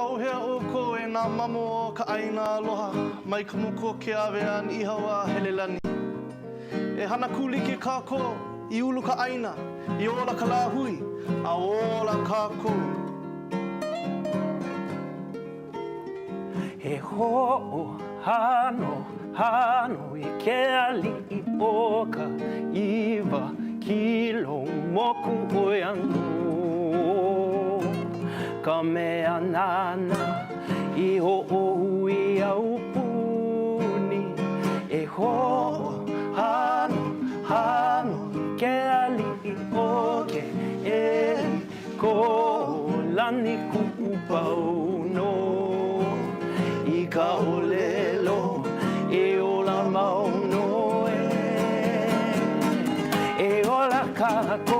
Au hea o ko e nā mamo o ka aina aloha mai ka muko ke awea ni ihawa helelani. E hana kuli ke kako I ulu ka aina, I ola ka lahui, a ola kako. He ho'o hano I ke ali I oka iwa kilo moku oi anu. Ka mea nana I ho'o hui au puni. E ho'o hano I ke ali I oke eli ko lani ku'upau no. I ka olelo e ola mau no e ola kako